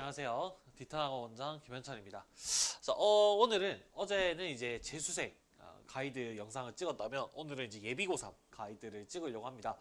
안녕하세요. 디탄학원 원장 김현찬입니다. 자, 오늘은 어제는 이제 재수생 가이드 영상을 찍었다면 오늘은 이제 예비고3 가이드를 찍으려고 합니다.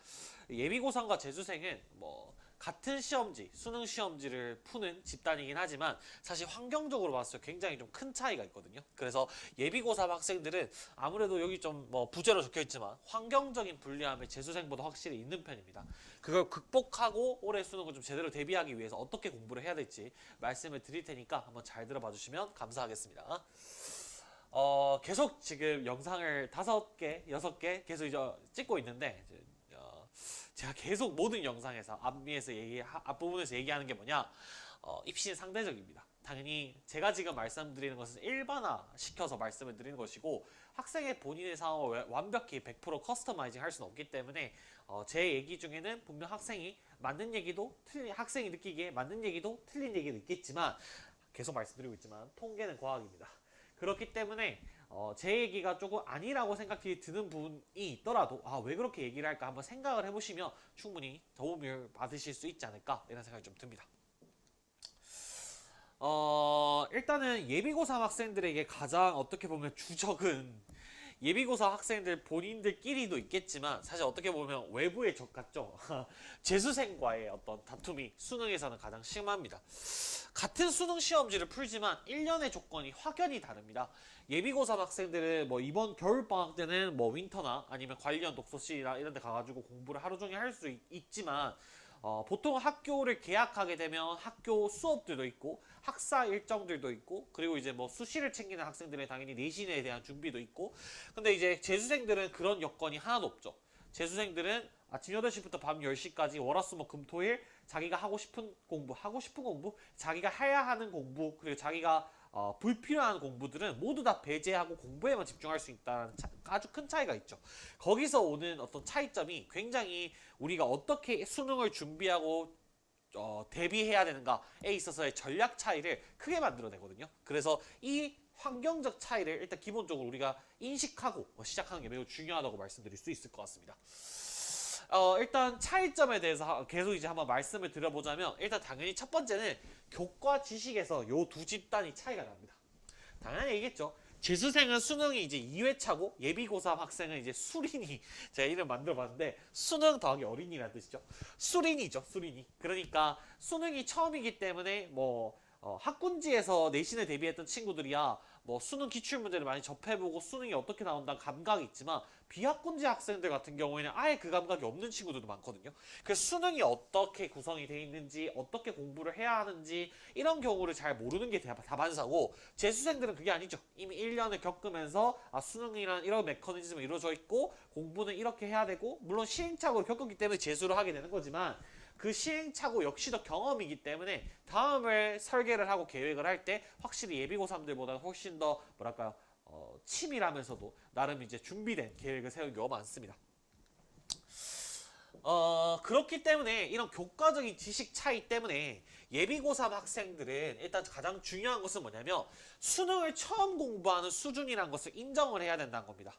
예비고3과 재수생은 뭐 같은 시험지, 수능 시험지를 푸는 집단이긴 하지만 사실 환경적으로 봤을 때 굉장히 좀 큰 차이가 있거든요. 그래서 예비고3 학생들은 아무래도 여기 좀 뭐 부제로 적혀 있지만 환경적인 불리함이 재수생보다 확실히 있는 편입니다. 그걸 극복하고 올해 수능을 좀 제대로 대비하기 위해서 어떻게 공부를 해야 될지 말씀을 드릴 테니까 한번 잘 들어봐 주시면 감사하겠습니다. 계속 지금 영상을 5개, 6개 계속 이제 찍고 있는데 제가 계속 모든 영상에서 앞부분에서 얘기하는 게 뭐냐, 입시는 상대적입니다. 당연히 제가 지금 말씀드리는 것은 일반화 시켜서 말씀을 드리는 것이고 학생의 본인의 상황을 완벽히 100% 커스터마이징 할 수는 없기 때문에 제 얘기 중에는 분명 학생이 맞는 얘기도 학생이 느끼기에 맞는 얘기도 틀린 얘기도 있겠지만 계속 말씀드리고 있지만 통계는 과학입니다. 그렇기 때문에 제 얘기가 조금 아니라고 생각이 드는 분이 있더라도 왜 그렇게 얘기를 할까 한번 생각을 해보시면 충분히 도움을 받으실 수 있지 않을까 이런 생각이 좀 듭니다. 일단은 예비고3 학생들에게 가장 어떻게 보면 주적은 예비고3 학생들 본인들끼리도 있겠지만 사실 어떻게 보면 외부의 적 같죠. 재수생과의 어떤 다툼이 수능에서는 가장 심합니다. 같은 수능 시험지를 풀지만 1년의 조건이 확연히 다릅니다. 예비고3 학생들은 뭐 이번 겨울방학 때는 뭐 윈터나 아니면 관련 독서실이나 이런 데 가가지고 공부를 하루 종일 할 수 있지만 보통 학교를 개학하게 되면 학교 수업들도 있고 학사 일정들도 있고 그리고 이제 뭐 수시를 챙기는 학생들은 당연히 내신에 대한 준비도 있고 근데 이제 재수생들은 그런 여건이 하나도 없죠. 재수생들은 아침 8시부터 밤 10시까지 월화수목금토일 자기가 하고 싶은 공부 자기가 해야 하는 공부 그리고 자기가 불필요한 공부들은 모두 다 배제하고 공부에만 집중할 수 있다는 아주 큰 차이가 있죠. 거기서 오는 어떤 차이점이 굉장히 우리가 어떻게 수능을 준비하고 대비해야 되는가에 있어서의 전략 차이를 크게 만들어내거든요. 그래서 이 환경적 차이를 일단 기본적으로 우리가 인식하고 시작하는 게 매우 중요하다고 말씀드릴 수 있을 것 같습니다. 일단 차이점에 대해서 계속 이제 한번 말씀을 드려보자면 일단 당연히 첫 번째는 교과 지식에서 요 두 집단이 차이가 납니다. 당연히 얘기했죠. 재수생은 수능이 이제 2회차고 예비고3 학생은 이제 수린이 제가 이름 만들어봤는데 수능 더하기 어린이라는 뜻이죠. 수린이죠. 수린이. 그러니까 수능이 처음이기 때문에 뭐 학군지에서 내신을 대비했던 친구들이야 뭐 수능 기출문제를 많이 접해보고 수능이 어떻게 나온다는 감각이 있지만 비학군지 학생들 같은 경우에는 아예 그 감각이 없는 친구들도 많거든요. 그래서 수능이 어떻게 구성이 돼 있는지 어떻게 공부를 해야 하는지 이런 경우를 잘 모르는 게 다반사고 재수생들은 그게 아니죠. 이미 1년을 겪으면서 수능이란 이런 메커니즘이 이루어져 있고 공부는 이렇게 해야 되고 물론 시행착오를 겪었기 때문에 재수를 하게 되는 거지만 그 시행착오 역시도 경험이기 때문에 다음을 설계를 하고 계획을 할 때 확실히 예비고3들보다 훨씬 더 뭐랄까요 치밀하면서도 나름 이제 준비된 계획을 세우는 경우가 많습니다. 그렇기 때문에 이런 교과적인 지식 차이 때문에 예비고3 학생들은 일단 가장 중요한 것은 뭐냐면 수능을 처음 공부하는 수준이라는 것을 인정을 해야 된다는 겁니다.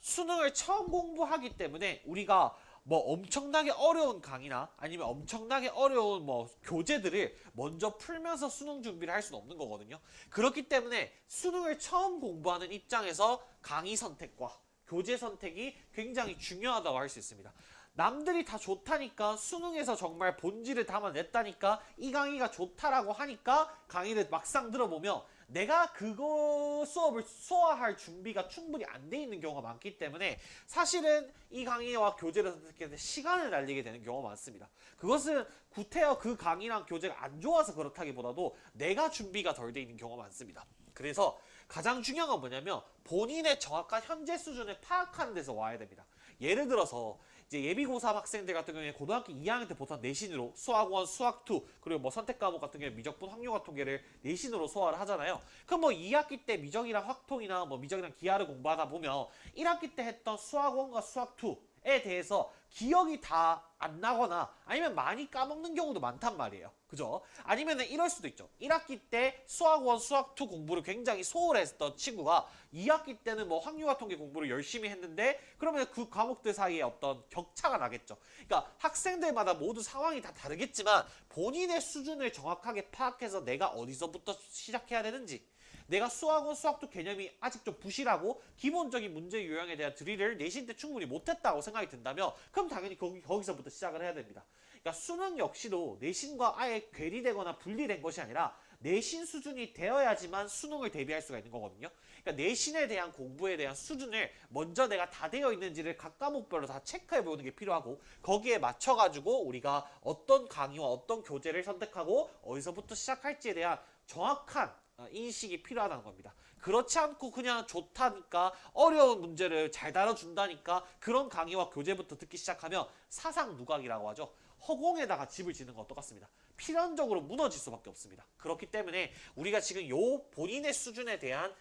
수능을 처음 공부하기 때문에 우리가 뭐 엄청나게 어려운 강의나 아니면 엄청나게 어려운 뭐 교재들을 먼저 풀면서 수능 준비를 할 수는 없는 거거든요. 그렇기 때문에 수능을 처음 공부하는 입장에서 강의 선택과 교재 선택이 굉장히 중요하다고 할 수 있습니다. 남들이 다 좋다니까 수능에서 정말 본질을 담아냈다니까 이 강의가 좋다라고 하니까 강의를 막상 들어보면 내가 그거 수업을 소화할 준비가 충분히 안 돼 있는 경우가 많기 때문에 사실은 이 강의와 교재를 선택할 때 시간을 날리게 되는 경우가 많습니다. 그것은 구태여 그 강의랑 교재가 안 좋아서 그렇다기보다도 내가 준비가 덜 돼 있는 경우가 많습니다. 그래서 가장 중요한 건 뭐냐면 본인의 정확한 현재 수준을 파악하는 데서 와야 됩니다. 예를 들어서 이제 예비고3 학생들 같은 경우에 고등학교 2학년 때 보통 내신으로 수학원, 수학2 그리고 뭐 선택 과목 같은 경우에 미적분, 확률과 통계를 내신으로 소화를 하잖아요. 그럼 뭐 2학기 때 미적이랑 확통이나 뭐 미적이랑 기하를 공부하다 보면 1학기 때 했던 수학원과 수학2에 대해서 기억이 다 안 나거나 아니면 많이 까먹는 경우도 많단 말이에요. 그죠? 아니면은 이럴 수도 있죠. 1학기 때 수학 1, 수학 2 공부를 굉장히 소홀했던 친구가 2학기 때는 뭐 확률과 통계 공부를 열심히 했는데 그러면 그 과목들 사이에 어떤 격차가 나겠죠. 그러니까 학생들마다 모두 상황이 다 다르겠지만 본인의 수준을 정확하게 파악해서 내가 어디서부터 시작해야 되는지, 내가 수학은 수학도 개념이 아직 좀 부실하고 기본적인 문제 유형에 대한 드릴을 내신 때 충분히 못했다고 생각이 든다면 그럼 당연히 거기서부터 시작을 해야 됩니다. 그러니까 수능 역시도 내신과 아예 괴리되거나 분리된 것이 아니라 내신 수준이 되어야지만 수능을 대비할 수가 있는 거거든요. 그러니까 내신에 대한 공부에 대한 수준을 먼저 내가 다 되어 있는지를 각 과목별로 다 체크해 보는 게 필요하고 거기에 맞춰가지고 우리가 어떤 강의와 어떤 교재를 선택하고 어디서부터 시작할지에 대한 정확한 인식이 필요하다는 겁니다. 그렇지 않고 그냥 좋다니까 어려운 문제를 잘 다뤄준다니까 그런 강의와 교재부터 듣기 시작하면 사상 누각이라고 하죠. 허공에다가 집을 짓는 것 똑같습니다. 필연적으로 무너질 수밖에 없습니다. 그렇기 때문에 우리가 지금 요 본인의 수준에 대한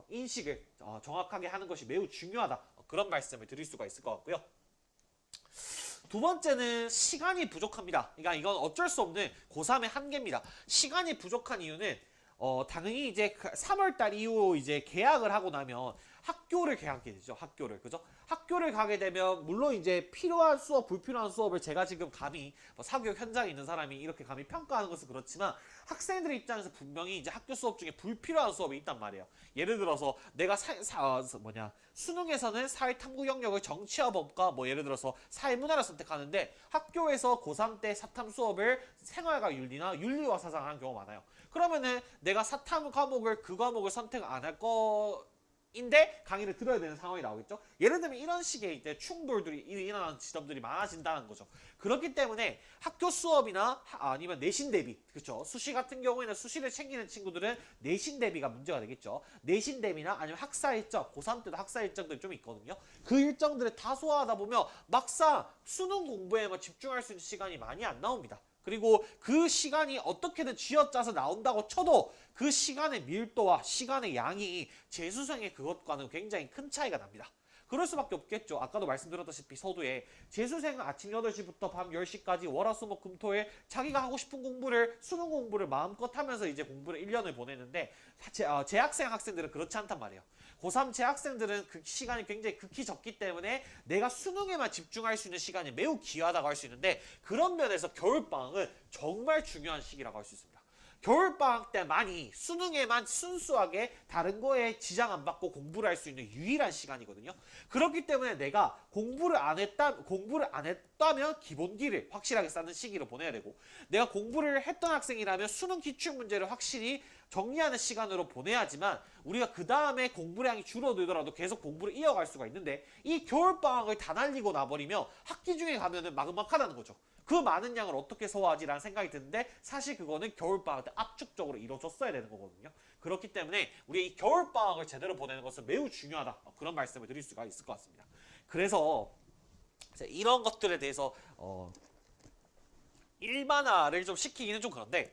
인식을 정확하게 하는 것이 매우 중요하다. 그런 말씀을 드릴 수가 있을 것 같고요. 두 번째는 시간이 부족합니다. 그러니까 이건 어쩔 수 없는 고3의 한계입니다. 시간이 부족한 이유는 당연히 이제 3월달 이후로 이제 개학을 하고 나면 학교를 개학하게 되죠. 학교를. 그죠? 학교를 가게 되면 물론 이제 필요한 수업, 불필요한 수업을 제가 지금 감히 사교육 현장에 있는 사람이 이렇게 감히 평가하는 것은 그렇지만 학생들의 입장에서 분명히 이제 학교 수업 중에 불필요한 수업이 있단 말이에요. 예를 들어서 내가 수능에서는 사회탐구 영역을 정치화법과 뭐 예를 들어서 사회문화를 선택하는데 학교에서 고3 때 사탐 수업을 생활과 윤리나 윤리와 사상을 하는 경우가 많아요. 그러면은 내가 사탐 과목을 그 과목을 선택 안 할 인데 강의를 들어야 되는 상황이 나오겠죠. 예를 들면 이런 식의 이제 충돌들이 일어나는 지점들이 많아진다는 거죠. 그렇기 때문에 학교 수업이나 아니면 내신 대비, 그렇죠. 수시 같은 경우에는 수시를 챙기는 친구들은 내신 대비가 문제가 되겠죠. 내신 대비나 아니면 학사 일정, 고3 때도 학사 일정들이 좀 있거든요. 그 일정들을 다 소화하다 보면 막상 수능 공부에만 집중할 수 있는 시간이 많이 안 나옵니다. 그리고 그 시간이 어떻게든 쥐어짜서 나온다고 쳐도 그 시간의 밀도와 시간의 양이 재수생의 그것과는 굉장히 큰 차이가 납니다. 그럴 수밖에 없겠죠. 아까도 말씀드렸다시피 서두에 재수생은 아침 8시부터 밤 10시까지 월화수목금토일 자기가 하고 싶은 공부를 수능 공부를 마음껏 하면서 이제 공부를 1년을 보내는데 재학생 학생들은 그렇지 않단 말이에요. 고3 재학생들은 그 시간이 굉장히 극히 적기 때문에 내가 수능에만 집중할 수 있는 시간이 매우 귀하다고 할 수 있는데 그런 면에서 겨울방학은 정말 중요한 시기라고 할 수 있습니다. 겨울방학 때만이 수능에만 순수하게 다른 거에 지장 안 받고 공부를 할 수 있는 유일한 시간이거든요. 그렇기 때문에 내가 공부를 안 했다면 기본기를 확실하게 쌓는 시기로 보내야 되고 내가 공부를 했던 학생이라면 수능 기출문제를 확실히 정리하는 시간으로 보내야지만 우리가 그 다음에 공부량이 줄어들더라도 계속 공부를 이어갈 수가 있는데 이 겨울방학을 다 날리고 나버리면 학기 중에 가면은 막막하다는 거죠. 그 많은 양을 어떻게 소화하지라는 생각이 드는데 사실 그거는 겨울방학 때 압축적으로 이루어졌어야 되는 거거든요. 그렇기 때문에 우리 이 겨울방학을 제대로 보내는 것은 매우 중요하다. 그런 말씀을 드릴 수가 있을 것 같습니다. 그래서 이런 것들에 대해서 일반화를 좀 시키기는 좀 그런데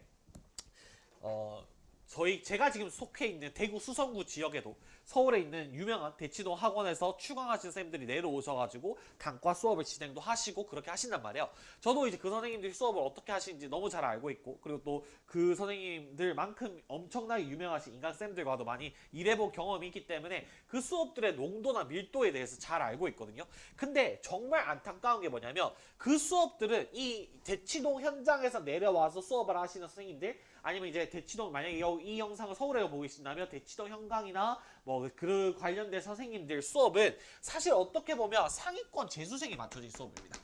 제가 지금 속해 있는 대구 수성구 지역에도 서울에 있는 유명한 대치동 학원에서 추강하신 선생님들이 내려오셔가지고 단과 수업을 진행도 하시고 그렇게 하신단 말이에요. 저도 이제 그 선생님들이 수업을 어떻게 하시는지 너무 잘 알고 있고 그리고 또 그 선생님들만큼 엄청나게 유명하신 인간쌤들과도 많이 일해본 경험이 있기 때문에 그 수업들의 농도나 밀도에 대해서 잘 알고 있거든요. 근데 정말 안타까운 게 뭐냐면 그 수업들은 이 대치동 현장에서 내려와서 수업을 하시는 선생님들 아니면 이제 대치동 만약에 이 영상을 서울에 보고 계신다면 대치동 현강이나 뭐 그 관련된 선생님들 수업은 사실 어떻게 보면 상위권 재수생에 맞춰진 수업입니다.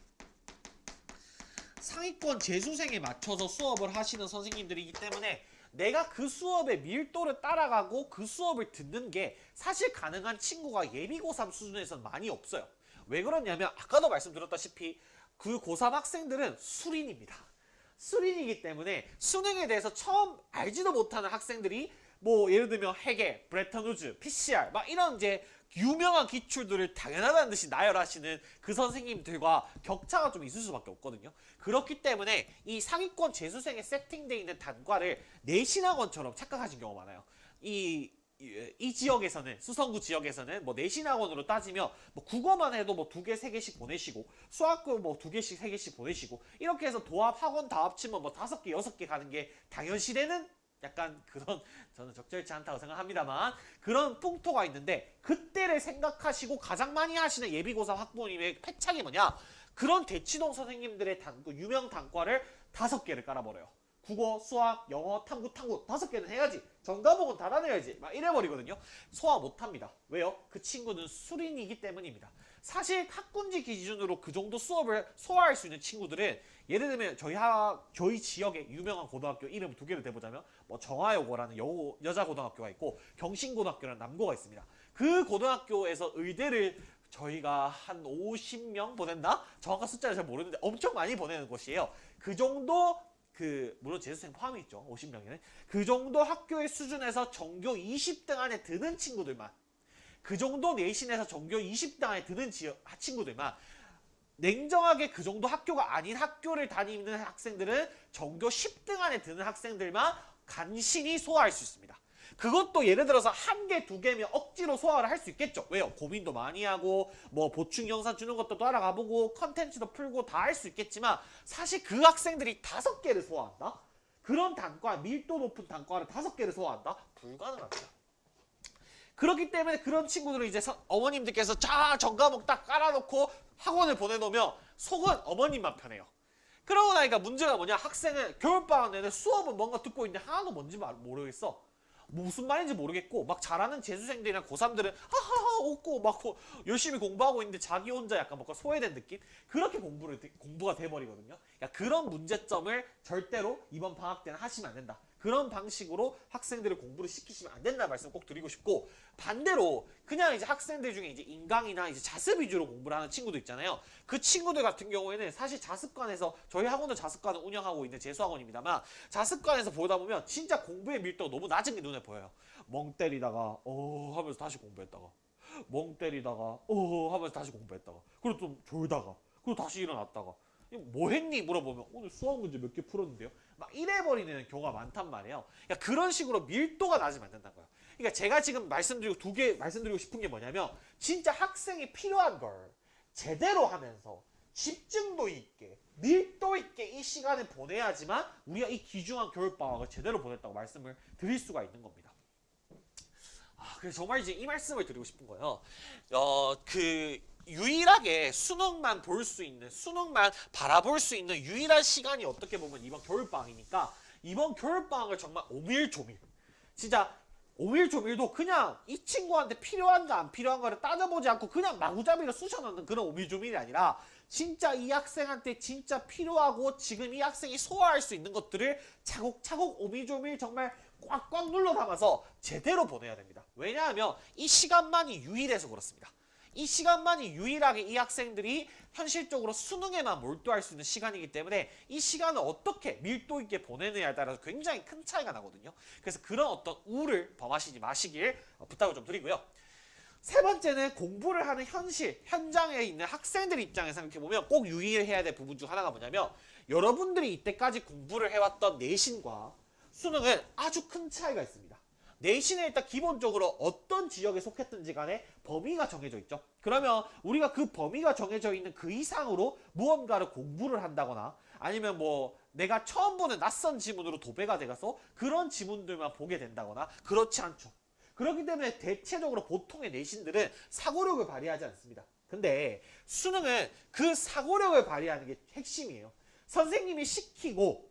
상위권 재수생에 맞춰서 수업을 하시는 선생님들이기 때문에 내가 그 수업의 밀도를 따라가고 그 수업을 듣는 게 사실 가능한 친구가 예비 고3 수준에서는 많이 없어요. 왜 그러냐면 아까도 말씀드렸다시피 그 고3 학생들은 수린입니다. 수린이기 때문에 수능에 대해서 처음 알지도 못하는 학생들이 뭐 예를 들면 해계, 브레턴 우즈, PCR 막 이런 이제 유명한 기출들을 당연하다는 듯이 나열하시는 그 선생님들과 격차가 좀 있을 수밖에 없거든요. 그렇기 때문에 이 상위권 재수생에 세팅되어 있는 단과를 내신학원처럼 착각하신 경우가 많아요. 이 이 지역에서는 수성구 지역에서는 뭐 내신학원으로 따지면 뭐 국어만 해도 뭐 2개, 3개씩 보내시고 수학도 뭐 2개씩, 3개씩 보내시고 이렇게 해서 도합 학원 다 합치면 뭐 5개, 6개 가는 게 당연시되는 약간 그런 저는 적절치 않다고 생각합니다만 그런 풍토가 있는데 그때를 생각하시고 가장 많이 하시는 예비고사 학부모님의 패착이 뭐냐? 그런 대치동 선생님들의 유명 단과를 5개를 깔아버려요. 국어, 수학, 영어, 탐구 5개는 해야지. 전과목은 다 다녀야지. 막 이래버리거든요. 소화 못합니다. 왜요? 그 친구는 수린이기 때문입니다. 사실 학군지 기준으로 그 정도 수업을 소화할 수 있는 친구들은 예를 들면 저희 지역의 유명한 고등학교 이름 2개를 대보자면 뭐 정화여고라는 여자 고등학교가 있고 경신고등학교라는 남고가 있습니다. 그 고등학교에서 의대를 저희가 한 50명 보냈나? 정확한 숫자를 잘 모르는데 엄청 많이 보내는 곳이에요. 그 정도 물론 재수생 포함이 있죠. 50명에는. 그 정도 학교의 수준에서 전교 20등 안에 드는 친구들만 그 정도 내신에서 전교 20등 안에 드는 친구들만 냉정하게 그 정도 학교가 아닌 학교를 다니는 학생들은 전교 10등 안에 드는 학생들만 간신히 소화할 수 있습니다. 그것도 예를 들어서 1개, 2개면 억지로 소화를 할 수 있겠죠. 왜요? 고민도 많이 하고 뭐 보충 영상 주는 것도 따라가보고 컨텐츠도 풀고 다 할 수 있겠지만 사실 그 학생들이 5개를 소화한다? 그런 단과, 밀도 높은 단과를 5개를 소화한다? 불가능합니다. 그렇기 때문에 그런 친구들은 이제 어머님들께서 자 전과목 딱 깔아놓고 학원을 보내놓으면 속은 어머님만 편해요. 그러고 나니까 문제가 뭐냐? 학생은 겨울방학 내내 수업은 뭔가 듣고 있는데 하나도 뭔지 모르겠어. 무슨 말인지 모르겠고 막 잘하는 재수생들이나 고3들은 하하하 웃고 막 열심히 공부하고 있는데 자기 혼자 약간 뭔가 소외된 느낌? 그렇게 공부가 돼버리거든요. 그러니까 그런 문제점을 절대로 이번 방학 때는 하시면 안 된다. 그런 방식으로 학생들을 공부를 시키시면 안 된다는 말씀 꼭 드리고 싶고 반대로 그냥 이제 학생들 중에 이제 인강이나 이제 자습 위주로 공부를 하는 친구도 있잖아요. 그 친구들 같은 경우에는 사실 자습관에서 저희 학원도 자습관을 운영하고 있는 재수학원입니다만 자습관에서 보다 보면 진짜 공부의 밀도가 너무 낮은 게 눈에 보여요. 멍 때리다가 하면서 다시 공부했다가 멍 때리다가 하면서 다시 공부했다가 그리고 좀 졸다가 그리고 다시 일어났다가 뭐 했니? 물어보면 오늘 수학 문제 몇 개 풀었는데요. 막 이래버리는 경우가 많단 말이에요. 그러니까 그런 식으로 밀도가 낮으면 안 된다는 거예요. 그러니까 제가 지금 두 개 말씀드리고 싶은 게 뭐냐면 진짜 학생이 필요한 걸 제대로 하면서 집중도 있게 밀도 있게 이 시간을 보내야지만 우리가 이 귀중한 겨울방학을 제대로 보냈다고 말씀을 드릴 수가 있는 겁니다. 그래서 정말 이제 이 말씀을 드리고 싶은 거예요. 유일하게 수능만 볼 수 있는, 수능만 바라볼 수 있는 유일한 시간이 어떻게 보면 이번 겨울방학이니까 이번 겨울방학을 정말 오밀조밀 진짜 오밀조밀도 그냥 이 친구한테 필요한가 안 필요한가를 따져보지 않고 그냥 마구잡이로 쑤셔넣는 그런 오밀조밀이 아니라 진짜 이 학생한테 진짜 필요하고 지금 이 학생이 소화할 수 있는 것들을 차곡차곡 오밀조밀 정말 꽉꽉 눌러 담아서 제대로 보내야 됩니다. 왜냐하면 이 시간만이 유일해서 그렇습니다. 이 시간만이 유일하게 이 학생들이 현실적으로 수능에만 몰두할 수 있는 시간이기 때문에 이 시간을 어떻게 밀도 있게 보내느냐에 따라서 굉장히 큰 차이가 나거든요. 그래서 그런 어떤 우를 범하시지 마시길 부탁을 좀 드리고요. 세 번째는 공부를 하는 현장에 있는 학생들 입장에서 생각해보면 꼭 유의해야 될 부분 중 하나가 뭐냐면 여러분들이 이때까지 공부를 해왔던 내신과 수능은 아주 큰 차이가 있습니다. 내신에 일단 기본적으로 어떤 지역에 속했든지 간에 범위가 정해져 있죠. 그러면 우리가 그 범위가 정해져 있는 그 이상으로 무언가를 공부를 한다거나 아니면 뭐 내가 처음 보는 낯선 지문으로 도배가 돼가서 그런 지문들만 보게 된다거나 그렇지 않죠. 그렇기 때문에 대체적으로 보통의 내신들은 사고력을 발휘하지 않습니다. 근데 수능은 그 사고력을 발휘하는 게 핵심이에요. 선생님이 시키고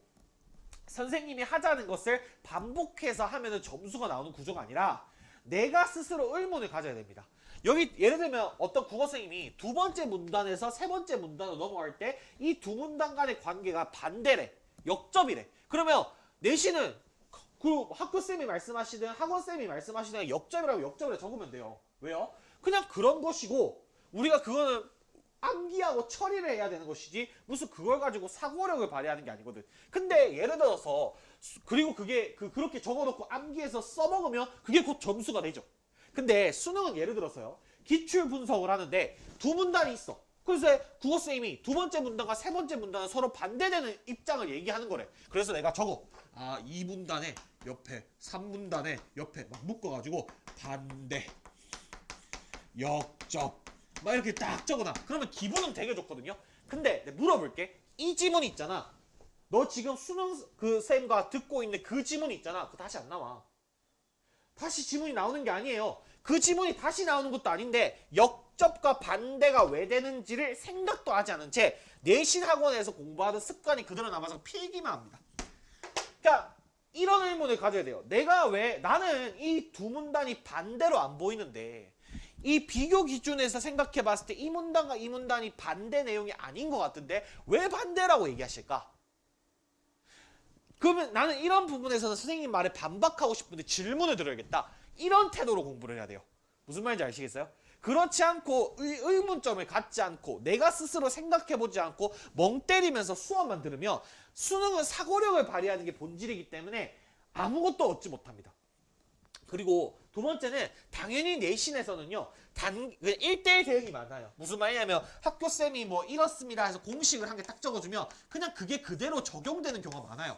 선생님이 하자는 것을 반복해서 하면 점수가 나오는 구조가 아니라 내가 스스로 의문을 가져야 됩니다. 여기 예를 들면 어떤 국어선생님이 2번째 문단에서 3번째 문단으로 넘어갈 때 이 2문단 간의 관계가 반대래. 역접이래. 그러면 내신은 그 학교쌤이 말씀하시든 학원쌤이 말씀하시든 역접이라고 역접을 적으면 돼요. 왜요? 그냥 그런 것이고 우리가 그거는 암기하고 처리를 해야 되는 것이지 무슨 그걸 가지고 사고력을 발휘하는 게 아니거든. 근데 예를 들어서 그리고 그게 그렇게 적어놓고 암기해서 써먹으면 그게 곧 점수가 되죠. 근데 수능은 예를 들어서요. 기출 분석을 하는데 2문단이 있어. 그래서 국어쌤이 2번째 문단과 3번째 문단은 서로 반대되는 입장을 얘기하는 거래. 그래서 내가 적어. 아 2분단에 옆에 3분단에 옆에 막 묶어가지고 반대 역접 막 이렇게 딱 적어놔. 그러면 기분은 되게 좋거든요. 근데 내가 물어볼게. 이 지문 있잖아. 너 지금 수능 그 쌤과 듣고 있는 그 지문 있잖아. 그거 다시 안 나와. 다시 지문이 나오는 게 아니에요. 그 지문이 다시 나오는 것도 아닌데 역접과 반대가 왜 되는지를 생각도 하지 않은 채 내신 학원에서 공부하던 습관이 그대로 남아서 필기만 합니다. 그러니까 이런 의문을 가져야 돼요. 내가 왜 나는 이 두 문단이 반대로 안 보이는데 이 비교 기준에서 생각해 봤을 때 이 문단과 이 문단이 반대 내용이 아닌 것 같은데 왜 반대라고 얘기하실까? 그러면 나는 이런 부분에서는 선생님 말에 반박하고 싶은데 질문을 드려야겠다. 이런 태도로 공부를 해야 돼요. 무슨 말인지 아시겠어요? 그렇지 않고 의문점을 갖지 않고 내가 스스로 생각해보지 않고 멍 때리면서 수업만 들으면 수능은 사고력을 발휘하는 게 본질이기 때문에 아무것도 얻지 못합니다. 그리고 두 번째는 당연히 내신에서는요 1대1 대응이 많아요. 무슨 말이냐면 학교쌤이 뭐 이렇습니다 해서 공식을 한 개 딱 적어주면 그냥 그게 그대로 적용되는 경우가 많아요.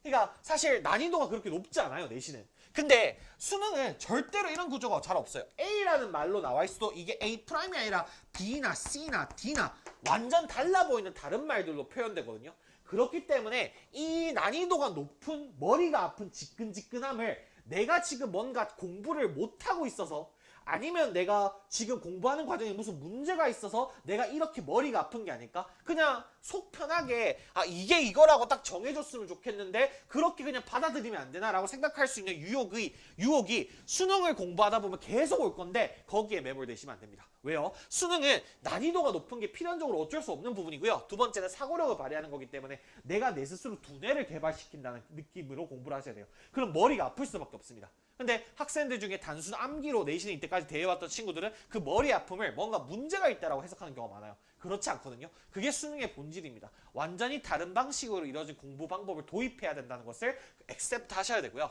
그러니까 사실 난이도가 그렇게 높지 않아요 내신은. 근데 수능은 절대로 이런 구조가 잘 없어요. A라는 말로 나와 있어도 이게 A'이 아니라 B나 C나 D나 완전 달라 보이는 다른 말들로 표현되거든요. 그렇기 때문에 이 난이도가 높은 머리가 아픈 지끈지끈함을 내가 지금 뭔가 공부를 못하고 있어서 아니면 내가 지금 공부하는 과정에 무슨 문제가 있어서 내가 이렇게 머리가 아픈 게 아닐까? 그냥 속 편하게 아 이게 이거라고 딱 정해줬으면 좋겠는데 그렇게 그냥 받아들이면 안 되나라고 생각할 수 있는 유혹이 수능을 공부하다 보면 계속 올 건데 거기에 매몰되시면 안 됩니다. 왜요? 수능은 난이도가 높은 게 필연적으로 어쩔 수 없는 부분이고요. 두 번째는 사고력을 발휘하는 거기 때문에 내가 내 스스로 두뇌를 개발시킨다는 느낌으로 공부를 하셔야 돼요. 그럼 머리가 아플 수밖에 없습니다. 근데 학생들 중에 단순 암기로 내신에 이때까지 대해왔던 친구들은 그 머리 아픔을 뭔가 문제가 있다라고 해석하는 경우가 많아요. 그렇지 않거든요. 그게 수능의 본질입니다. 완전히 다른 방식으로 이루어진 공부 방법을 도입해야 된다는 것을 액셉트 하셔야 되고요.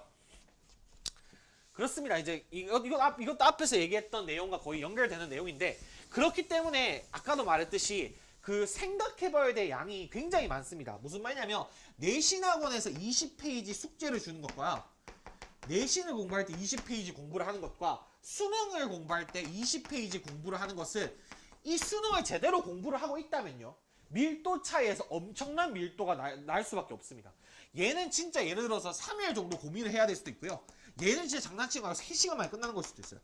그렇습니다. 이제 이것도 앞에서 얘기했던 내용과 거의 연결되는 내용인데 그렇기 때문에 아까도 말했듯이 그 생각해봐야 될 양이 굉장히 많습니다. 무슨 말이냐면 내신학원에서 20페이지 숙제를 주는 것과 내신을 공부할 때 20페이지 공부를 하는 것과 수능을 공부할 때 20페이지 공부를 하는 것은 이 수능을 제대로 공부를 하고 있다면요. 밀도 차이에서 엄청난 밀도가 날 수밖에 없습니다. 얘는 진짜 예를 들어서 3일 정도 고민을 해야 될 수도 있고요. 얘는 진짜 장난치고 나서 3시간 만에 끝나는 걸 수도 있어요.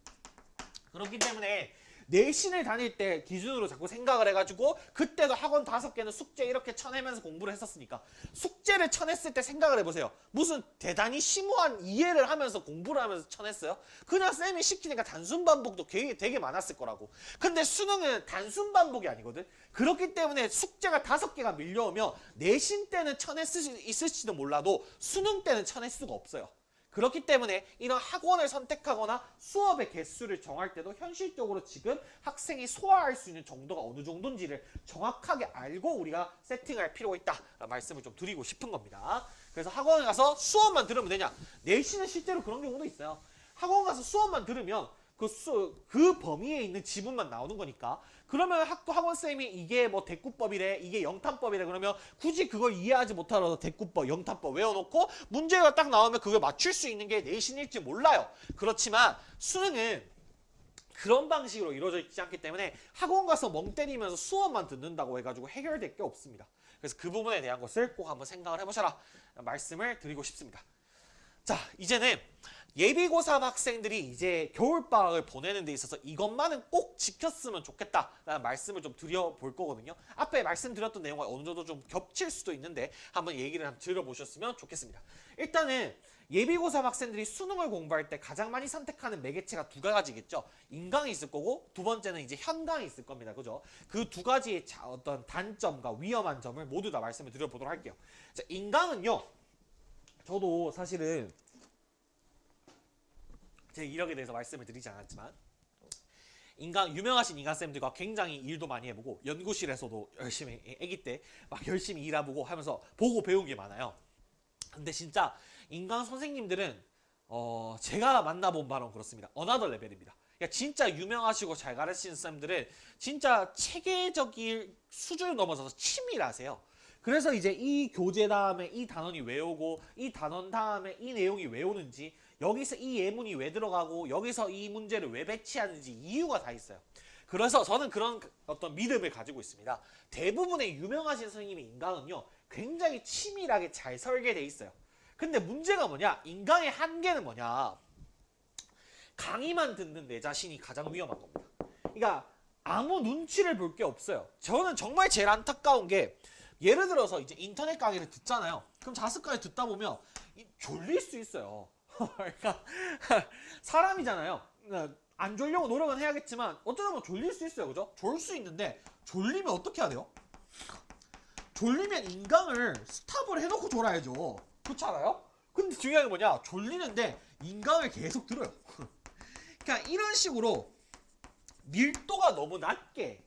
그렇기 때문에 내신을 다닐 때 기준으로 자꾸 생각을 해가지고 그때도 학원 5개는 숙제 이렇게 쳐내면서 공부를 했었으니까 숙제를 쳐냈을 때 생각을 해보세요. 무슨 대단히 심오한 이해를 하면서 공부를 하면서 쳐냈어요? 그냥 쌤이 시키니까 단순 반복도 되게 많았을 거라고. 근데 수능은 단순 반복이 아니거든. 그렇기 때문에 숙제가 5개가 밀려오면 내신 때는 쳐낼 수 있을지도 몰라도 수능 때는 쳐낼 수가 없어요. 그렇기 때문에 이런 학원을 선택하거나 수업의 개수를 정할 때도 현실적으로 지금 학생이 소화할 수 있는 정도가 어느 정도인지를 정확하게 알고 우리가 세팅할 필요가 있다 말씀을 좀 드리고 싶은 겁니다. 그래서 학원에 가서 수업만 들으면 되냐? 내신은 실제로 그런 경우도 있어요. 학원 가서 수업만 들으면 그 범위에 있는 지문만 나오는 거니까 그러면 학원쌤이 이게 뭐 대꾸법이래 이게 영탄법이래 그러면 굳이 그걸 이해하지 못하더라도 대꾸법 영탄법 외워놓고 문제가 딱 나오면 그걸 맞출 수 있는 게 내신일지 몰라요. 그렇지만 수능은 그런 방식으로 이루어져 있지 않기 때문에 학원 가서 멍 때리면서 수업만 듣는다고 해가지고 해결될 게 없습니다. 그래서 그 부분에 대한 것을 꼭 한번 생각을 해보셔라 말씀을 드리고 싶습니다. 자, 이제는 예비고3 학생들이 이제 겨울방학을 보내는 데 있어서 이것만은 꼭 지켰으면 좋겠다라는 말씀을 좀 드려볼 거거든요. 앞에 말씀드렸던 내용과 어느 정도 좀 겹칠 수도 있는데 한번 얘기를 한번 들어보셨으면 좋겠습니다. 일단은 예비고3 학생들이 수능을 공부할 때 가장 많이 선택하는 매개체가 두 가지겠죠. 인강이 있을 거고 두 번째는 이제 현강이 있을 겁니다. 그죠? 그 두 가지의 어떤 단점과 위험한 점을 모두 다 말씀을 드려보도록 할게요. 자, 인강은요. 저도 사실은 제 이력에 대해서 말씀을 드리지 않았지만 유명하신 인간쌤들과 굉장히 일도 많이 해보고 연구실에서도 열심히 아기 때 막 열심히 일해보고 하면서 보고 배운 게 많아요. 근데 진짜 인강 선생님들은 제가 만나본 바로는 그렇습니다. 어나더 레벨입니다. 그러니까 진짜 유명하시고 잘 가르치는 쌤들은 진짜 체계적인 수준을 넘어서서 치밀하세요. 그래서 이제 이 교재 다음에 이 단원이 왜 오고 이 단원 다음에 이 내용이 왜 오는지 여기서 이 예문이 왜 들어가고 여기서 이 문제를 왜 배치하는지 이유가 다 있어요. 그래서 저는 그런 어떤 믿음을 가지고 있습니다. 대부분의 유명하신 선생님의 인강은요 굉장히 치밀하게 잘 설계돼 있어요. 근데 문제가 뭐냐? 인강의 한계는 뭐냐? 강의만 듣는 내 자신이 가장 위험한 겁니다. 그러니까 아무 눈치를 볼 게 없어요. 저는 정말 제일 안타까운 게 예를 들어서 이제 인터넷 강의를 듣잖아요. 그럼 자습까지 듣다 보면 졸릴 수 있어요. 그러니까 사람이잖아요. 안 졸려고 노력은 해야겠지만 어쩌다 보면 졸릴 수 있어요. 그죠? 졸 수 있는데 졸리면 어떻게 해야 돼요? 졸리면 인강을 스탑을 해놓고 졸아야죠. 그렇지 않아요? 근데 중요한 게 뭐냐? 졸리는데 인강을 계속 들어요. 그러니까 이런 식으로 밀도가 너무 낮게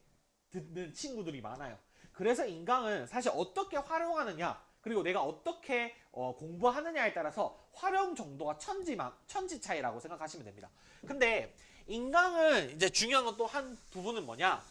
듣는 친구들이 많아요. 그래서 인강은 사실 어떻게 활용하느냐 그리고 내가 어떻게 공부하느냐에 따라서 활용 정도가 천지 차이라고 생각하시면 됩니다. 근데 인강은 이제 중요한 건 또 한 부분은 뭐냐?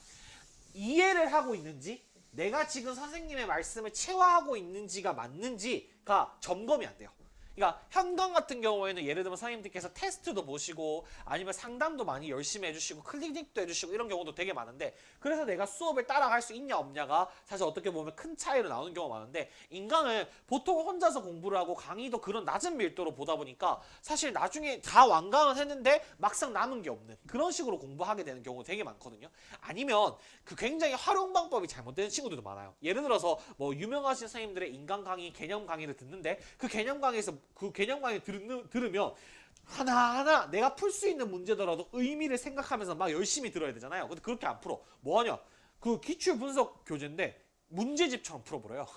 이해를 하고 있는지 내가 지금 선생님의 말씀을 체화하고 있는지가 맞는지가 점검이 안 돼요. 그러니까 현강 같은 경우에는 예를 들면 선생님들께서 테스트도 보시고 아니면 상담도 많이 열심히 해주시고 클리닉도 해주시고 이런 경우도 되게 많은데 그래서 내가 수업을 따라갈 수 있냐 없냐가 사실 어떻게 보면 큰 차이로 나오는 경우가 많은데 인강은 보통 혼자서 공부를 하고 강의도 그런 낮은 밀도로 보다 보니까 사실 나중에 다 완강은 했는데 막상 남은 게 없는 그런 식으로 공부하게 되는 경우가 되게 많거든요. 아니면 그 굉장히 활용 방법이 잘못되는 친구들도 많아요. 예를 들어서 뭐 유명하신 선생님들의 인강 강의, 개념 강의를 듣는데 그 개념 강의에서 그 개념 강의 들으면 하나하나 내가 풀 수 있는 문제더라도 의미를 생각하면서 막 열심히 들어야 되잖아요. 근데 그렇게 안 풀어. 뭐하냐? 그 기출 분석 교재인데 문제집처럼 풀어버려요.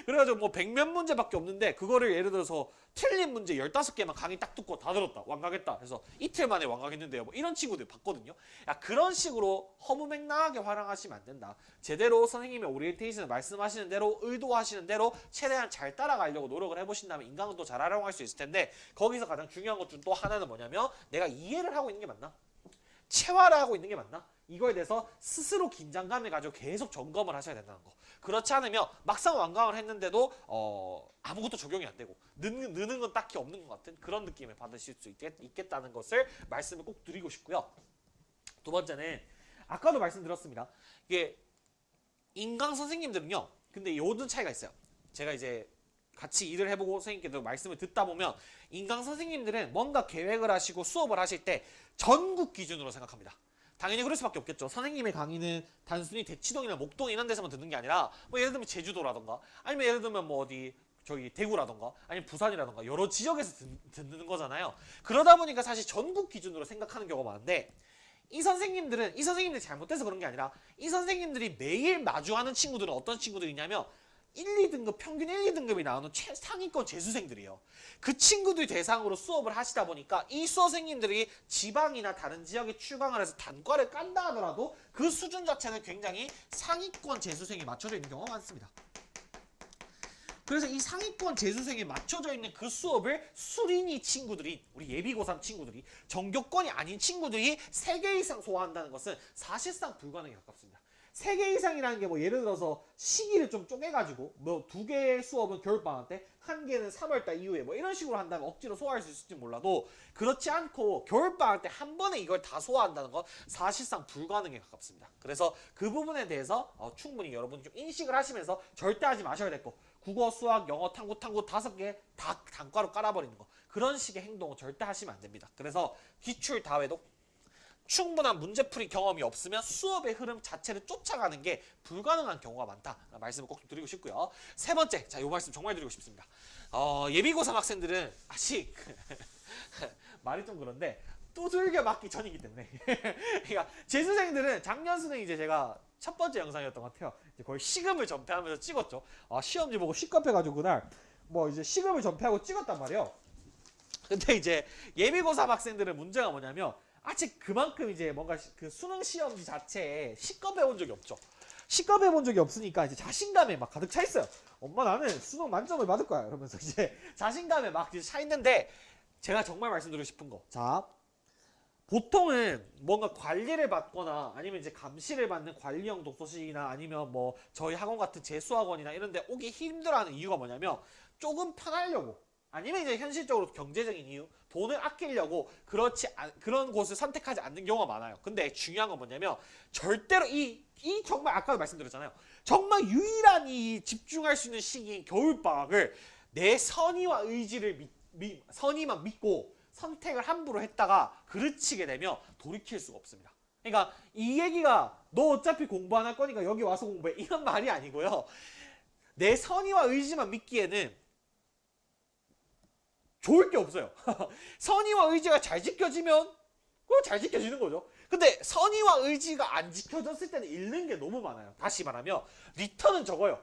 그래가지고 뭐 100몇 문제밖에 없는데 그거를 예를 들어서 틀린 문제 15개만 강의 딱 듣고 다 들었다. 완강했다. 그래서 이틀 만에 완강했는데요. 뭐 이런 친구들 봤거든요. 야, 그런 식으로 허무맹랑하게 활용하시면 안 된다. 제대로 선생님의 오리엔테이션을 말씀하시는 대로 의도하시는 대로 최대한 잘 따라가려고 노력을 해보신다면 인강은 또 잘 활용할 수 있을 텐데 거기서 가장 중요한 것 중 또 하나는 뭐냐면 내가 이해를 하고 있는 게 맞나? 체화를 하고 있는 게 맞나? 이거에 대해서 스스로 긴장감을 가지고 계속 점검을 하셔야 된다는 거. 그렇지 않으면 막상 완강을 했는데도 아무것도 적용이 안 되고 느는 건 딱히 없는 것 같은 그런 느낌을 받으실 수 있겠다는 것을 말씀을 꼭 드리고 싶고요. 두 번째는 아까도 말씀드렸습니다. 이게 인강 선생님들은요. 근데 요즘 차이가 있어요. 제가 이제 같이 일을 해보고 선생님께도 말씀을 듣다 보면 인강 선생님들은 뭔가 계획을 하시고 수업을 하실 때 전국 기준으로 생각합니다. 당연히 그럴 수밖에 없겠죠. 선생님의 강의는 단순히 대치동이나 목동 이런 데서만 듣는 게 아니라 뭐 예를 들면 제주도라던가 아니면 예를 들면 뭐 어디 저기 대구라던가 아니면 부산이라던가 여러 지역에서 듣는 거잖아요. 그러다 보니까 사실 전국 기준으로 생각하는 경우가 많은데 이 선생님들이 잘못돼서 그런 게 아니라 이 선생님들이 매일 마주하는 친구들은 어떤 친구들이냐면 1, 2등급, 평균 1, 2등급이 나오는 상위권 재수생들이에요. 그 친구들 대상으로 수업을 하시다 보니까 이 수험생님들이 지방이나 다른 지역에 출강을 해서 단과를 깐다 하더라도 그 수준 자체는 굉장히 상위권 재수생에 맞춰져 있는 경우가 많습니다. 그래서 이 상위권 재수생에 맞춰져 있는 그 수업을 수린이 친구들이 우리 예비고3 친구들이 전교권이 아닌 친구들이 3개 이상 소화한다는 것은 사실상 불가능에 가깝습니다. 3개 이상이라는 게 뭐 예를 들어서 시기를 좀 쪼개가지고 뭐 2개의 수업은 겨울방학 때 1개는 3월달 이후에 뭐 이런 식으로 한다면 억지로 소화할 수 있을지 몰라도 그렇지 않고 겨울방학 때 한 번에 이걸 다 소화한다는 건 사실상 불가능에 가깝습니다. 그래서 그 부분에 대해서 충분히 여러분이 좀 인식을 하시면서 절대 하지 마셔야 될 거. 국어, 수학, 영어, 탐구 5개 다 단과로 깔아버리는 거. 그런 식의 행동은 절대 하시면 안 됩니다. 그래서 기출 다외도 충분한 문제풀이 경험이 없으면 수업의 흐름 자체를 쫓아가는 게 불가능한 경우가 많다. 말씀을 꼭 좀 드리고 싶고요. 세 번째, 자, 이 말씀 정말 드리고 싶습니다. 예비고3 학생들은 아직 말이 좀 그런데 두들겨 맞기 전이기 때문에 그러니까 재수생들은 작년 수능 이제 제가 첫 번째 영상이었던 것 같아요. 이제 거의 시급을 전폐하면서 찍었죠. 시험지 보고 시급해가지고 그날 뭐 이제 시급을 전폐하고 찍었단 말이에요. 근데 이제 예비고3 학생들은 문제가 뭐냐면 아직 그만큼 이제 뭔가 그 수능 시험지 자체에 시급해 본 적이 없죠. 시급해 본 적이 없으니까 이제 자신감에 막 가득 차 있어요. 엄마 나는 수능 만점을 받을 거야. 이러면서 이제 자신감에 막 차 있는데 제가 정말 말씀드리고 싶은 거. 자, 보통은 뭔가 관리를 받거나 아니면 이제 감시를 받는 관리형 독서실이나 아니면 뭐 저희 학원 같은 재수학원이나 이런 데 오기 힘들어하는 이유가 뭐냐면 조금 편하려고 아니면 이제 현실적으로 경제적인 이유 돈을 아끼려고 그런 곳을 선택하지 않는 경우가 많아요. 근데 중요한 건 뭐냐면 절대로 이 정말 아까도 말씀드렸잖아요. 정말 유일한 이 집중할 수 있는 시기인 겨울방학을 내 선의와 의지를 선의만 믿고 선택을 함부로 했다가 그르치게 되면 돌이킬 수가 없습니다. 그러니까 이 얘기가 너 어차피 공부 안 할 거니까 여기 와서 공부해 이런 말이 아니고요. 내 선의와 의지만 믿기에는 좋을 게 없어요. 선의와 의지가 잘 지켜지면 그거 잘 지켜지는 거죠. 근데 선의와 의지가 안 지켜졌을 때는 잃는 게 너무 많아요. 다시 말하면 리턴은 적어요.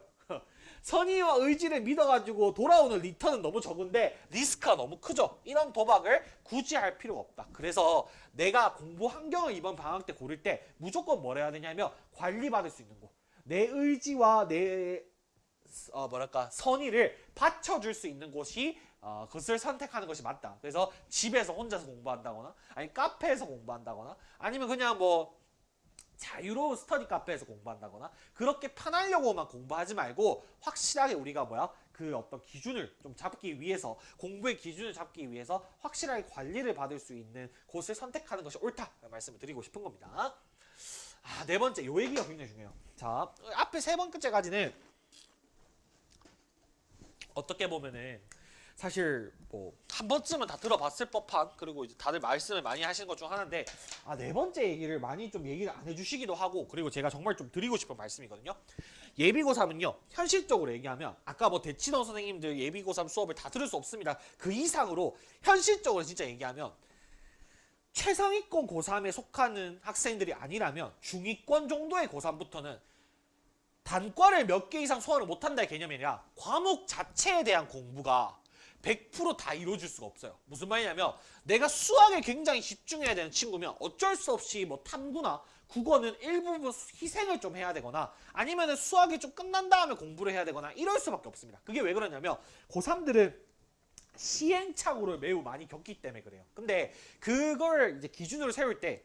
선의와 의지를 믿어가지고 돌아오는 리턴은 너무 적은데 리스크가 너무 크죠. 이런 도박을 굳이 할 필요가 없다. 그래서 내가 공부 환경을 이번 방학 때 고를 때 무조건 뭘 해야 되냐면 관리받을 수 있는 곳. 내 의지와 내 선의를 받쳐줄 수 있는 곳이 그것을 선택하는 것이 맞다. 그래서 집에서 혼자서 공부한다거나 아니 카페에서 공부한다거나 아니면 그냥 뭐 자유로운 스터디 카페에서 공부한다거나 그렇게 편하려고만 공부하지 말고 확실하게 우리가 그 어떤 기준을 좀 잡기 위해서 공부의 기준을 잡기 위해서 확실하게 관리를 받을 수 있는 곳을 선택하는 것이 옳다 말씀을 드리고 싶은 겁니다. 네 번째 요 얘기가 굉장히 중요해요. 자, 앞에 세 번째까지는 어떻게 보면은 사실 뭐 한 번쯤은 다 들어봤을 법한 그리고 이제 다들 말씀을 많이 하시는 것 중 하나인데 네 번째 얘기를 많이 좀 얘기를 안 해주시기도 하고 그리고 제가 정말 좀 드리고 싶은 말씀이거든요. 예비고3은요 현실적으로 얘기하면 아까 뭐 대치동 선생님들 예비고3 수업을 다 들을 수 없습니다. 그 이상으로 현실적으로 진짜 얘기하면 최상위권 고3에 속하는 학생들이 아니라면 중위권 정도의 고3부터는 단과를 몇 개 이상 소화를 못한다의 개념이 아니라 과목 자체에 대한 공부가 100%다 이루어질 수가 없어요. 무슨 말이냐면 내가 수학에 굉장히 집중해야 되는 친구면 어쩔 수 없이 뭐 탐구나 국어는 일부분 희생을 좀 해야 되거나 아니면 수학이 좀 끝난 다음에 공부를 해야 되거나 이럴 수밖에 없습니다. 그게 왜 그러냐면 고3들은 시행착오를 매우 많이 겪기 때문에 그래요. 근데 그걸 이제 기준으로 세울 때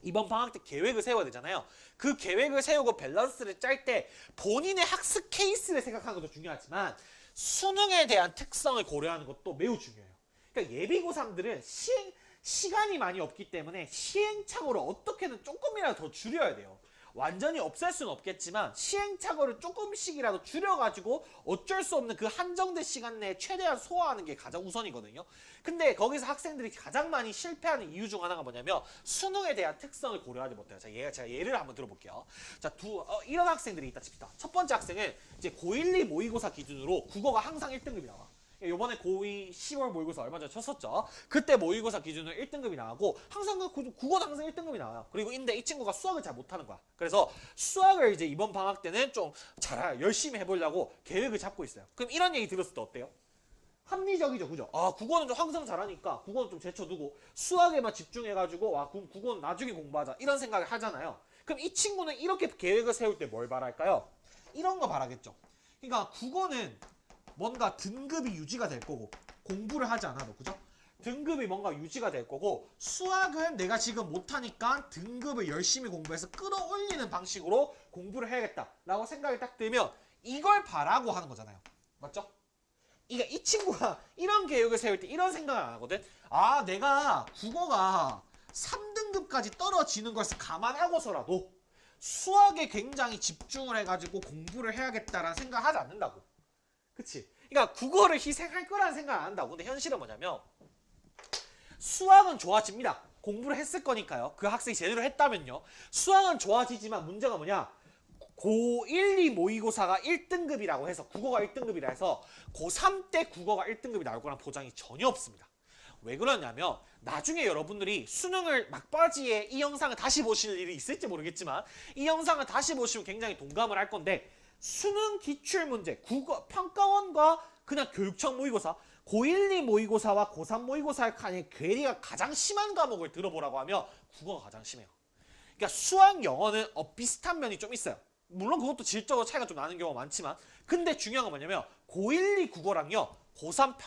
이번 방학 때 계획을 세워야 되잖아요. 그 계획을 세우고 밸런스를 짤 때 본인의 학습 케이스를 생각하는 것도 중요하지만 수능에 대한 특성을 고려하는 것도 매우 중요해요. 그러니까 예비고3들은 시간이 많이 없기 때문에 시행착오를 어떻게든 조금이라도 더 줄여야 돼요. 완전히 없앨 수는 없겠지만 시행착오를 조금씩이라도 줄여가지고 어쩔 수 없는 그 한정된 시간 내에 최대한 소화하는 게 가장 우선이거든요. 근데 거기서 학생들이 가장 많이 실패하는 이유 중 하나가 뭐냐면 수능에 대한 특성을 고려하지 못해요. 제가 예를 한번 들어볼게요. 자, 이런 학생들이 있다 칩시다. 첫 번째 학생은 이제 고1, 2 모의고사 기준으로 국어가 항상 1등급이 나와. 요번에 고2 10월 모의고사 얼마 전에 쳤었죠. 그때 모의고사 기준으로 1등급이 나오고 항상 국어도 항상 1등급이 나와요. 그리고 근데 이 친구가 수학을 잘 못하는 거야. 그래서 수학을 이제 이번 방학 때는 좀 열심히 해보려고 계획을 잡고 있어요. 그럼 이런 얘기 들었을 때 어때요? 합리적이죠, 그죠? 국어는 좀 항상 잘하니까 국어는 좀 제쳐두고 수학에만 집중해가지고 국어는 나중에 공부하자 이런 생각을 하잖아요. 그럼 이 친구는 이렇게 계획을 세울 때 뭘 바랄까요? 이런 거 바라겠죠. 그러니까 국어는 뭔가 등급이 유지가 될 거고 공부를 하지 않아도 그죠? 등급이 뭔가 유지가 될 거고 수학은 내가 지금 못하니까 등급을 열심히 공부해서 끌어올리는 방식으로 공부를 해야겠다 라고 생각이 딱 들면 이걸 바라고 하는 거잖아요. 맞죠? 그러니까 이 친구가 이런 계획을 세울 때 이런 생각을 안 하거든. 내가 국어가 3등급까지 떨어지는 것을 감안하고서라도 수학에 굉장히 집중을 해가지고 공부를 해야겠다라는 생각을 하지 않는다고. 그치? 그러니까 국어를 희생할 거라는 생각을 안 한다고. 근데 현실은 뭐냐면 수학은 좋아집니다. 공부를 했을 거니까요. 그 학생이 제대로 했다면요. 수학은 좋아지지만 문제가 뭐냐? 고1, 2 모의고사가 1등급이라고 해서 국어가 1등급이라 해서 고3 때 국어가 1등급이 나올 거란 보장이 전혀 없습니다. 왜 그러냐면 나중에 여러분들이 수능을 막바지에 이 영상을 다시 보실 일이 있을지 모르겠지만 이 영상을 다시 보시면 굉장히 동감을 할 건데 수능 기출문제, 국어 평가원과 그냥 교육청 모의고사, 고1, 2 모의고사와 고3 모의고사의 칸에 괴리가 가장 심한 과목을 들어보라고 하면 국어가 가장 심해요. 그러니까 수학, 영어는 비슷한 면이 좀 있어요. 물론 그것도 질적으로 차이가 좀 나는 경우가 많지만 근데 중요한 건 뭐냐면 고1, 2 국어랑요 고3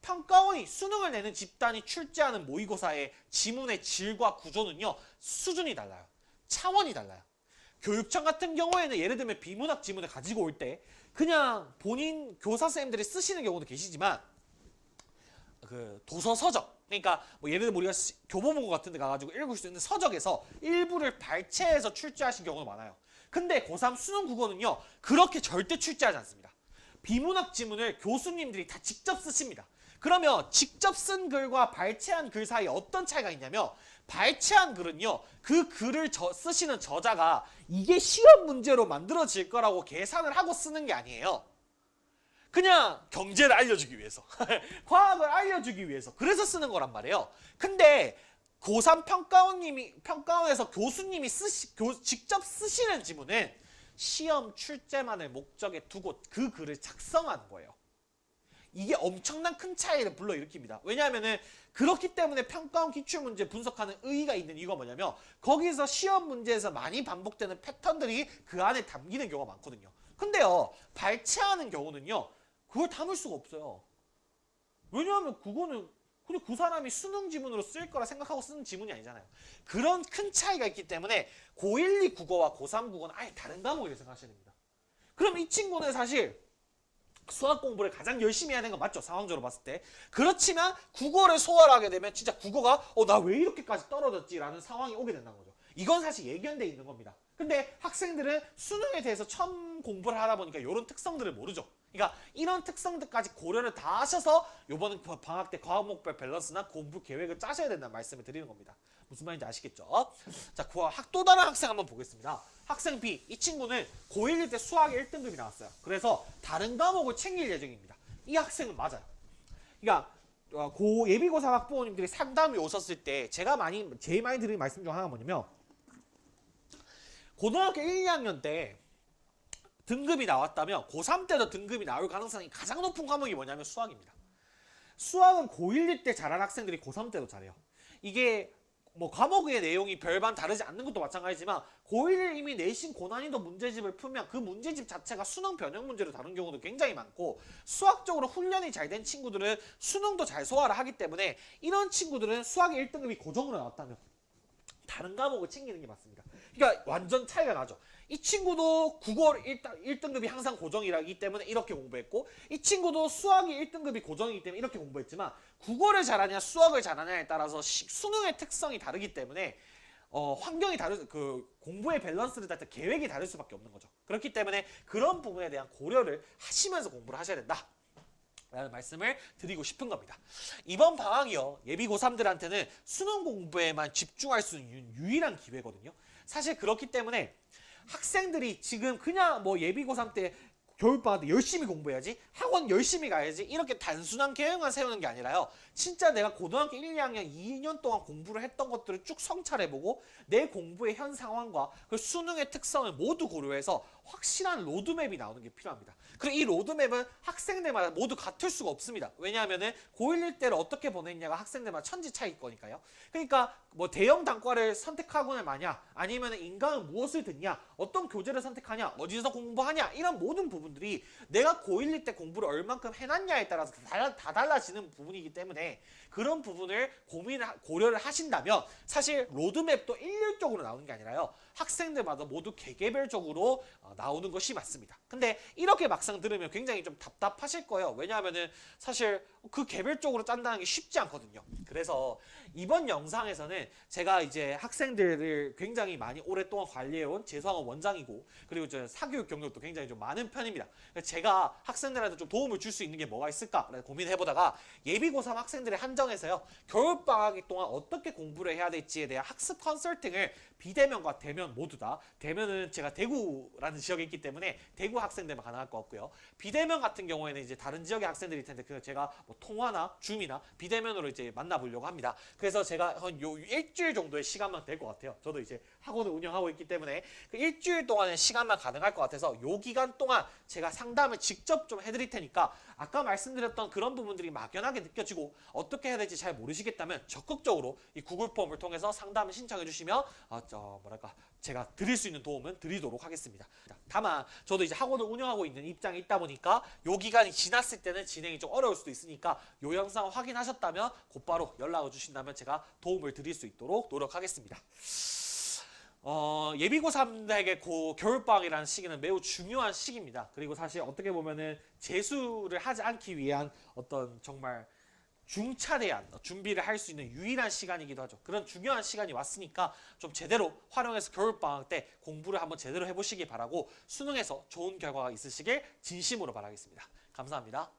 평가원이 분명히 수능을 내는 집단이 출제하는 모의고사의 지문의 질과 구조는요, 수준이 달라요. 차원이 달라요. 교육청 같은 경우에는 예를 들면 비문학 지문을 가지고 올 때 그냥 본인 교사 선생님들이 쓰시는 경우도 계시지만 그 도서 서적, 그러니까 뭐 예를 들면 우리가 교보문고 같은 데 가가지고 읽을 수 있는 서적에서 일부를 발췌해서 출제하신 경우도 많아요. 근데 고3 수능 국어는요, 그렇게 절대 출제하지 않습니다. 비문학 지문을 교수님들이 다 직접 쓰십니다. 그러면 직접 쓴 글과 발췌한 글 사이에 어떤 차이가 있냐면, 발췌한 글은요, 그 글을 쓰시는 저자가 이게 시험 문제로 만들어질 거라고 계산을 하고 쓰는 게 아니에요. 그냥 경제를 알려주기 위해서 과학을 알려주기 위해서 그래서 쓰는 거란 말이에요. 근데 고3 평가원에서 교수님이 직접 쓰시는 지문은 시험 출제만을 목적에 두고 그 글을 작성하는 거예요. 이게 엄청난 큰 차이를 불러일으킵니다. 왜냐하면은 그렇기 때문에 평가원 기출문제 분석하는 의의가 있는 이유가 뭐냐면, 거기서 시험 문제에서 많이 반복되는 패턴들이 그 안에 담기는 경우가 많거든요. 근데요, 발췌하는 경우는요, 그걸 담을 수가 없어요. 왜냐하면 그거는 그냥 그 사람이 수능 지문으로 쓸 거라 생각하고 쓰는 지문이 아니잖아요. 그런 큰 차이가 있기 때문에 고1, 2 국어와 고3 국어는 아예 다른 과목이라고 생각하셔야 됩니다. 그럼 이 친구는 사실 수학 공부를 가장 열심히 해야 되는 건 맞죠? 상황적으로 봤을 때. 그렇지만 국어를 소화를 하게 되면 진짜 국어가 나 왜 이렇게까지 떨어졌지? 라는 상황이 오게 된다는 거죠. 이건 사실 예견돼 있는 겁니다. 근데 학생들은 수능에 대해서 처음 공부를 하다 보니까 이런 특성들을 모르죠. 그러니까 이런 특성들까지 고려를 다 하셔서 이번 방학 때 과목별 밸런스나 공부 계획을 짜셔야 된다는 말씀을 드리는 겁니다. 무슨 말인지 아시겠죠? 자, 또 다른 학생 한번 보겠습니다. 학생 B, 이 친구는 고1 때 수학에 1등급이 나왔어요. 그래서 다른 과목을 챙길 예정입니다. 이 학생은 맞아요. 그러니까 예비고사 학부모님들이 상담이 오셨을 때 제일 많이 드리는 말씀 중 하나가 뭐냐면, 고등학교 1, 2학년 때 등급이 나왔다면 고3 때도 등급이 나올 가능성이 가장 높은 과목이 뭐냐면 수학입니다. 수학은 고1 때 잘하는 학생들이 고3 때도 잘해요. 이게 뭐 과목의 내용이 별반 다르지 않는 것도 마찬가지지만 고1을 이미 내신 고난이도 문제집을 풀면 그 문제집 자체가 수능 변형 문제로 다룬 경우도 굉장히 많고, 수학적으로 훈련이 잘 된 친구들은 수능도 잘 소화를 하기 때문에 이런 친구들은 수학의 1등급이 고정으로 나왔다면 다른 과목을 챙기는 게 맞습니다. 그러니까 완전 차이가 나죠. 이 친구도 국어 1등급이 항상 고정이라기 때문에 이렇게 공부했고, 이 친구도 수학이 1등급이 고정이기 때문에 이렇게 공부했지만, 국어를 잘하냐 수학을 잘하냐에 따라서 수능의 특성이 다르기 때문에 환경이 공부의 밸런스를 따라 계획이 다를 수밖에 없는 거죠. 그렇기 때문에 그런 부분에 대한 고려를 하시면서 공부를 하셔야 된다 라는 말씀을 드리고 싶은 겁니다. 이번 방학이요, 예비 고3들한테는 수능 공부에만 집중할 수 있는 유일한 기회거든요. 사실 그렇기 때문에 학생들이 지금 그냥 뭐 예비 고3 때 겨울방학 때 열심히 공부해야지, 학원 열심히 가야지, 이렇게 단순한 계획만 세우는 게 아니라요, 진짜 내가 고등학교 1, 2학년 2년 동안 공부를 했던 것들을 쭉 성찰해보고 내 공부의 현 상황과 그 수능의 특성을 모두 고려해서 확실한 로드맵이 나오는 게 필요합니다. 그리고 이 로드맵은 학생들마다 모두 같을 수가 없습니다. 왜냐하면은 고1, 1 때를 어떻게 보냈냐가 학생들마다 천지 차이일 거니까요. 그러니까 뭐 대형 단과를 선택하거나 마냐, 아니면 인강은 무엇을 듣냐, 어떤 교재를 선택하냐, 어디서 공부하냐, 이런 모든 부분들이 내가 고1, 1 때 공부를 얼만큼 해놨냐에 따라서 다 달라지는 부분이기 때문에 그런 부분을 고려를 하신다면 사실 로드맵도 일률적으로 나오는 게 아니라요, 학생들마다 모두 개개별적으로 나오는 것이 맞습니다. 근데 이렇게 막상 들으면 굉장히 좀 답답하실 거예요. 왜냐하면은 사실 그 개별적으로 짠다는 게 쉽지 않거든요. 그래서 이번 영상에서는 제가 이제 학생들을 굉장히 많이 오랫동안 관리해온 재수학원 원장이고, 그리고 저 사교육 경력도 굉장히 좀 많은 편입니다. 제가 학생들한테 좀 도움을 줄 수 있는 게 뭐가 있을까 고민해보다가 예비 고3 학생들의 한정에서요, 겨울방학 동안 어떻게 공부를 해야 될지에 대한 학습 컨설팅을 비대면과 대면 모두 다, 대면은 제가 대구라는 지역에 있기 때문에 대구 학생들만 가능할 것 같고요, 비대면 같은 경우에는 이제 다른 지역의 학생들일 텐데 그래서 제가 뭐 통화나 줌이나 비대면으로 이제 만나보려고 합니다. 그래서 제가 한 일주일 정도의 시간만 될 것 같아요. 저도 이제 학원을 운영하고 있기 때문에 그 일주일 동안의 시간만 가능할 것 같아서 요 기간 동안 제가 상담을 직접 좀 해드릴 테니까 아까 말씀드렸던 그런 부분들이 막연하게 느껴지고 어떻게 해야 될지 잘 모르시겠다면 적극적으로 이 구글 폼을 통해서 상담을 신청해 주시면 제가 드릴 수 있는 도움은 드리도록 하겠습니다. 다만 저도 이제 학원을 운영하고 있는 입장에 있다 보니까 요 기간이 지났을 때는 진행이 좀 어려울 수도 있으니까 요 영상 확인하셨다면 곧바로 연락을 주신다면 제가 도움을 드릴 수 있도록 노력하겠습니다. 예비고3들에게 겨울방학이라는 시기는 매우 중요한 시기입니다. 그리고 사실 어떻게 보면은 재수를 하지 않기 위한 어떤 정말 중차대한 준비를 할 수 있는 유일한 시간이기도 하죠. 그런 중요한 시간이 왔으니까 좀 제대로 활용해서 겨울방학 때 공부를 한번 제대로 해보시기 바라고 수능에서 좋은 결과가 있으시길 진심으로 바라겠습니다. 감사합니다.